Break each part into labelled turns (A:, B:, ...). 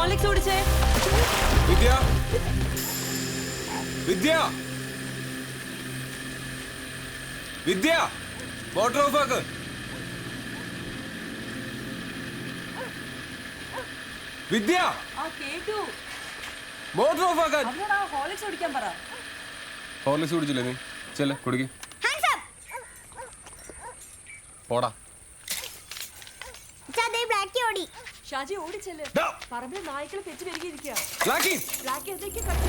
A: Horlicks കുടിച്ചേ.
B: Vidya, Vidya, Vidya, motor off ആക്ക്. വിദ്യ,
A: കേട്ടു.
B: മോട്ടോർ ഓഫ് ആക്കാൻ.
A: ഹോർലിക്സ് കുടിക്കാൻ പറ.
B: ഹോർലിക്സ് കുടിച്ചില്ലേ നീ? ചെല്ലെ കുടിക്ക്. പോടാ.
A: ഷാജി ഓടിച്ചെല്ല്. പറമ്പിൽ നായ്ക്കളെ തെച്ചു പെരുകിയിരിക്കുക.
B: ബ്ലാക്കി, ബ്ലാക്കി, ബ്ലാക്കി, ബ്ലാക്കി.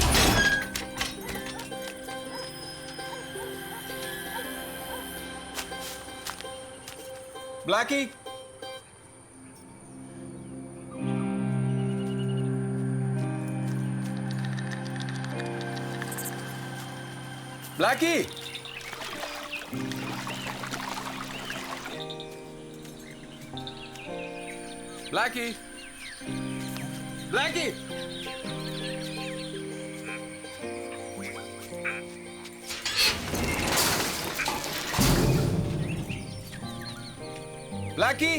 B: ബ്ലാക്കി,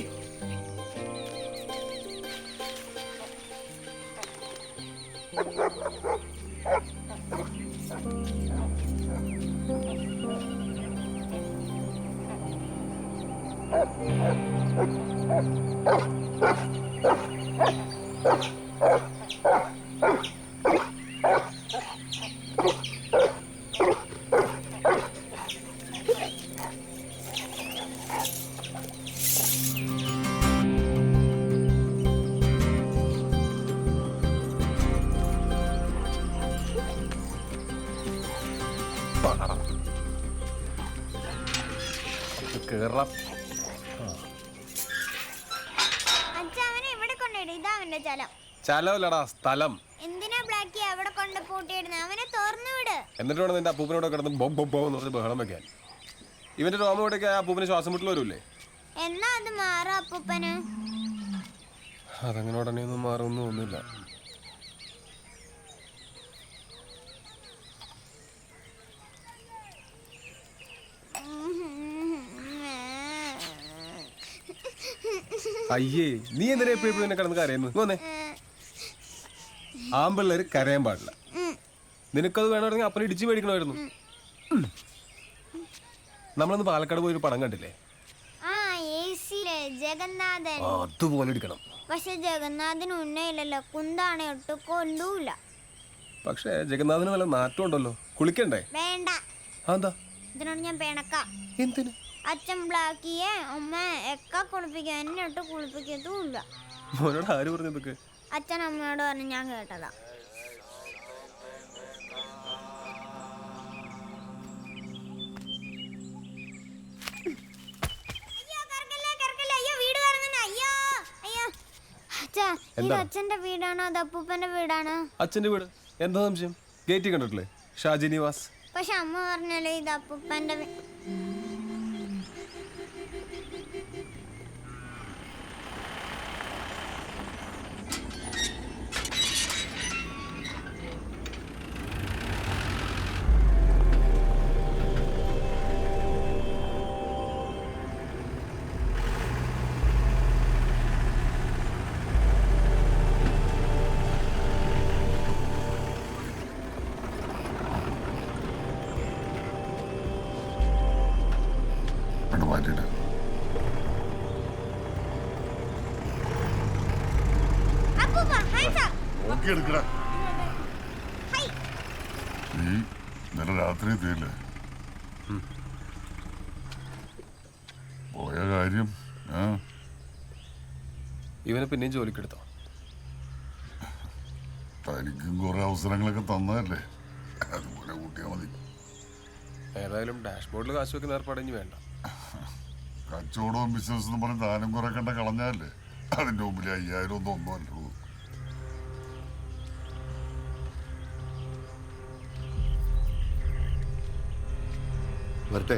B: കേറാം. ചലവല്ലടാ, സ്ഥലം.
C: എന്തിനാ ബ്ലാക്കി അവിടെ കൊണ്ട് പൂട്ടിയിടുന്നത്? അവനെ തുറന്നു വിട്.
B: എന്നിട്ട് വേണം നിന്റെ അപ്പൂപ്പനോട് കിടന്ന് ബൊമ്പ് എന്ന് പറഞ്ഞ് ബഹളം വെക്കാൻ. ഇവന്റെ രോമോടൊക്കെ ആ അപ്പൂപ്പന് ശ്വാസം മുട്ടൽ വരൂല്ലേ?
C: എന്നാ അത് മാറും അപ്പൂപ്പന്?
B: അതങ്ങനെ ഉടനെ ഒന്നും മാറുമെന്ന് തോന്നുന്നില്ല. അയ്യേ, നീ എന്തിനാ എപ്പോഴും എന്നെ കിടന്ന് കരയുന്നു? വന്നേ. ആമ്പിള്ളേര് കരയാൻ പാടില്ല. നിനക്കത് വേണമെങ്കിൽ അപ്പനെ ഇടിച്ച് മേടിക്കണമായിരുന്നു. നമ്മളൊന്ന് പാലക്കാട് പോയി ഒരു പടം കണ്ടില്ലേ?
C: ജഗന്നാഥൻ.
B: അതുപോലെ എടുക്കണം.
C: പക്ഷെ ജഗന്നാഥന് ഉന്നയില്ലല്ലോ, കുന്താണ് ഒട്ട് കൊല്ലൂല.
B: പക്ഷെ ജഗന്നാഥന് നല്ല നാറ്റം ഉണ്ടല്ലോ, കുളിക്കണ്ടേ?
C: വേണ്ട.
B: എന്താ?
C: ഇതിനോട് ഞാൻ പിണക്കാം.
B: എന്തിന്?
C: അച്ഛൻ ബ്ലാക്കിയെ അമ്മ ഒക്കെ കുളിപ്പിക്കും, എന്നെ ഒട്ട് കുളിപ്പിക്കത്തുമില്ല.
B: മോനോട് ആര് പറഞ്ഞതൊക്കെ?
C: അച്ഛൻ അമ്മയോട് പറഞ്ഞ് ഞാൻ കേട്ടതാ. അച്ഛന്റെ വീടാണോ അത് അപ്പൂപ്പന്റെ വീടാണോ?
B: അച്ഛന്റെ വീട്. എന്താ സംശയം? ഗേറ്റ് കണ്ടിട്ടില്ലേ? ഷാജി നിവാസ്.
C: പക്ഷെ അമ്മ പറഞ്ഞല്ലേ ഇത് അപ്പൂപ്പന്റെ.
D: നീ ഇന്നലെ രാത്രി എത്തിയില്ലേ? പോയ കാര്യം
B: ഇവനെ പിന്നെയും ജോലിക്കെടുത്തോ?
D: തനിക്കും കുറെ അവസരങ്ങളൊക്കെ തന്നതല്ലേ, അതുപോലെ കൂട്ടിയാ മതി.
B: ഏതായാലും ഡാഷ്ബോർഡിൽ കാശ് വെക്കുന്ന ഏർപ്പാടിഞ്ഞ് വേണ്ട.
D: കച്ചവടവും ബിസിനസ് എന്ന് പറഞ്ഞ് ദാനം കുറെ കണ്ട കളഞ്ഞാലേ അതിന്റെ മുമ്പിൽ 5000 ഒന്നും അല്ലൂ.
E: വരട്ടെ.